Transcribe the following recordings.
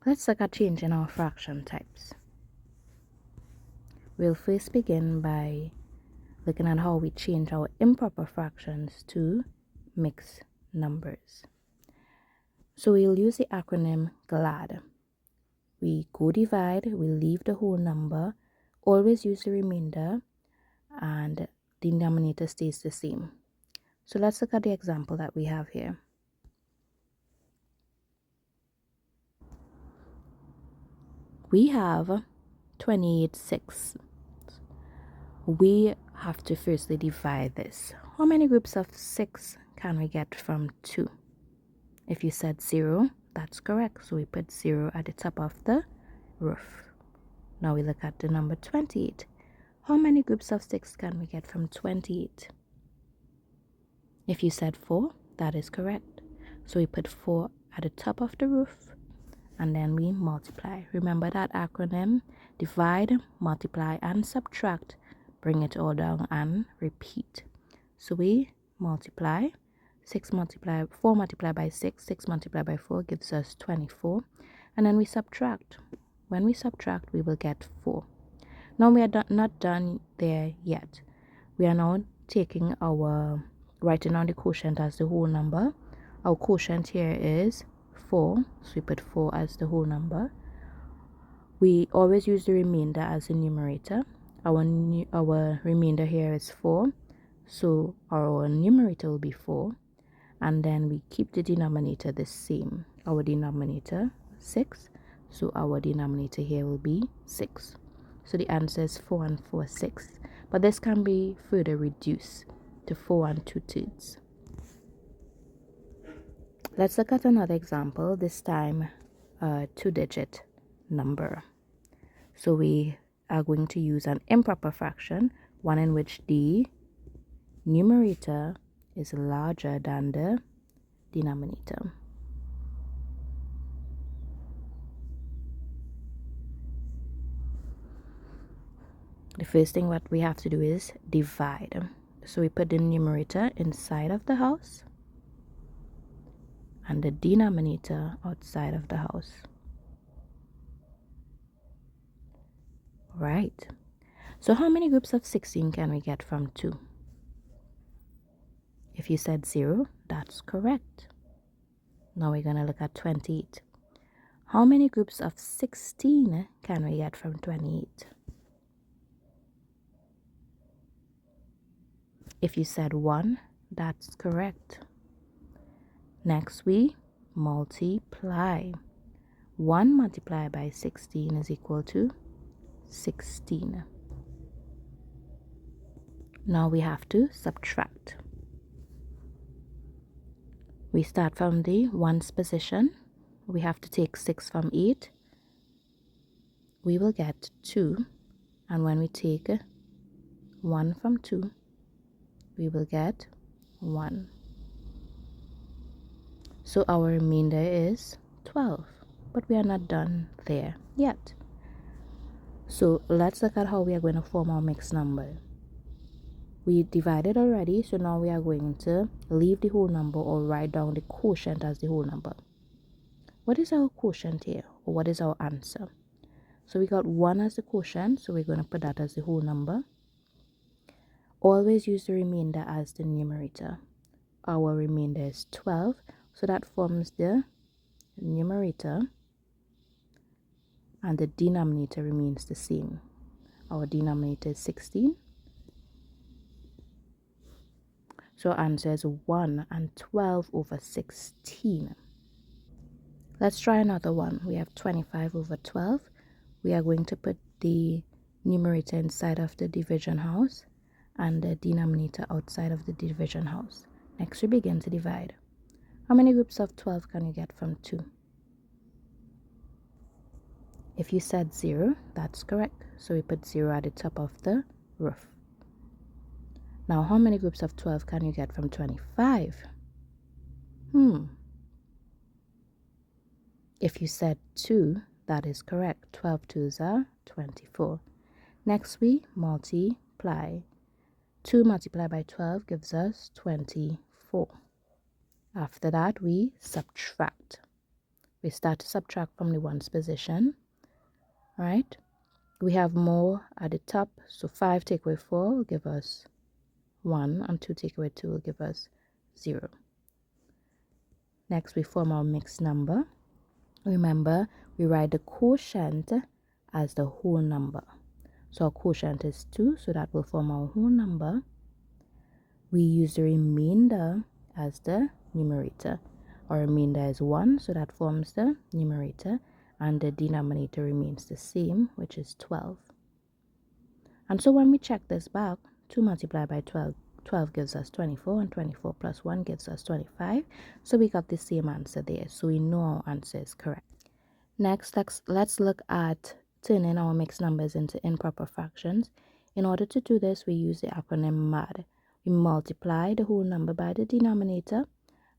Let's look at changing our fraction types. We'll first begin by looking at how we change our improper fractions to mixed numbers. So we'll use the acronym GLAD. We go divide, we leave the whole number, always use the remainder, and the denominator stays the same. So let's look at the example that we have here. We have 28/6. We have to firstly divide this. How many groups of 6 can we get from 2? If you said 0, that's correct. So we put 0 at the top of the roof. Now we look at the number 28. How many groups of 6 can we get from 28? If you said 4, that is correct. So we put 4 at the top of the roof and then we multiply. Remember that acronym: divide, multiply, and subtract. Bring it all down and repeat. So we multiply. 4 multiplied by 6, 6 multiplied by 4 gives us 24. And then we subtract. When we subtract, we will get 4. Now we are not done there yet. We are now writing down the quotient as the whole number. Our quotient here is 4, so we put 4 as the whole number. We always use the remainder as the numerator. Our remainder here is 4, so our numerator will be 4, and then we keep the denominator the same. Our denominator 6, so our denominator here will be 6. So the answer is 4 and 4, 6, but this can be further reduced to 4 and 2/3. Let's look at another example, this time a 2-digit number. So we are going to use an improper fraction, one in which the numerator is larger than the denominator. The first thing what we have to do is divide. So we put the numerator inside of the house and the denominator outside of the house. Right. So how many groups of 16 can we get from 2? If you said 0, that's correct. Now we're going to look at 28. How many groups of 16 can we get from 28? If you said 1, that's correct. Next, we multiply. 1 multiplied by 16 is equal to 16. Now we have to subtract. We start from the ones position. We have to take 6 from 8. We will get 2. And when we take 1 from 2, we will get 1. So our remainder is 12. But we are not done there yet. So let's look at how we are going to form our mixed number. We divided already, so now we are going to leave the whole number or write down the quotient as the whole number. What is our quotient here? Or what is our answer? So we got 1 as the quotient, so we're going to put that as the whole number. Always use the remainder as the numerator. Our remainder is 12, so that forms the numerator, and the denominator remains the same. Our denominator is 16. So our answer is 1 and 12 over 16. Let's try another one. We have 25 over 12. We are going to put the numerator inside of the division house and the denominator outside of the division house. Next, we begin to divide. How many groups of 12 can you get from 2? If you said 0, that's correct. So we put 0 at the top of the roof. Now, how many groups of 12 can you get from 25? If you said 2, that is correct. 12 twos are 24. Next, we multiply. 2 multiplied by 12 gives us 24. After that, we subtract. We start to subtract from the ones position. All right. We have more at the top. So 5 take away 4 will give us 1, and 2 take away 2 will give us 0. Next, we form our mixed number. Remember, we write the quotient as the whole number. So our quotient is 2, so that will form our whole number. We use the remainder as the numerator. Our remainder is 1, so that forms the numerator, and the denominator remains the same, which is 12. And so when we check this back, 2 multiplied by 12, 12 gives us 24, and 24 plus 1 gives us 25. So we got the same answer there, so we know our answer is correct. Next, let's look at turning our mixed numbers into improper fractions. In order to do this, we use the acronym MAD. We multiply the whole number by the denominator.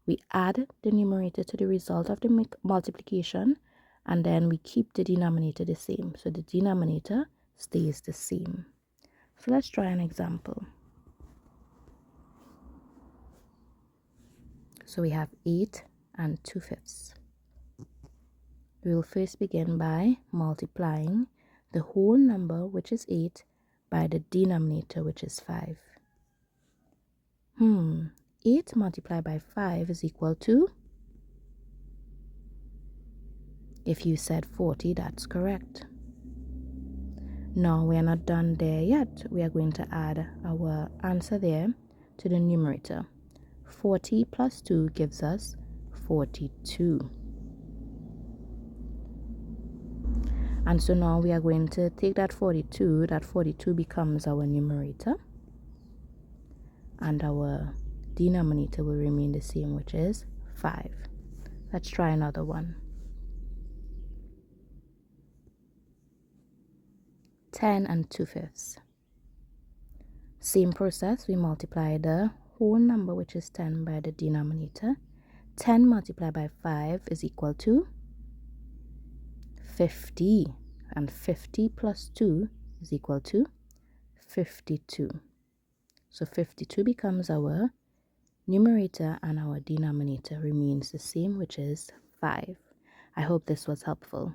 We add the numerator to the result of the multiplication, and then we keep the denominator the same. So the denominator stays the same. So let's try an example. So we have 8 and 2/5. We will first begin by multiplying the whole number, which is 8, by the denominator, which is 5. 8 multiplied by 5 is equal to, if you said 40, that's correct. Now we are not done there yet. We are going to add our answer there to the numerator. 40 plus 2 gives us 42. And so now we are going to take that 42. That 42 becomes our numerator, and our denominator will remain the same, which is 5. Let's try another one. 10 and 2/5. Same process. We multiply the whole number, which is 10, by the denominator. 10 multiplied by 5 is equal to 50, and 50 plus 2 is equal to 52. So 52 becomes our numerator, and our denominator remains the same, which is 5. I hope this was helpful.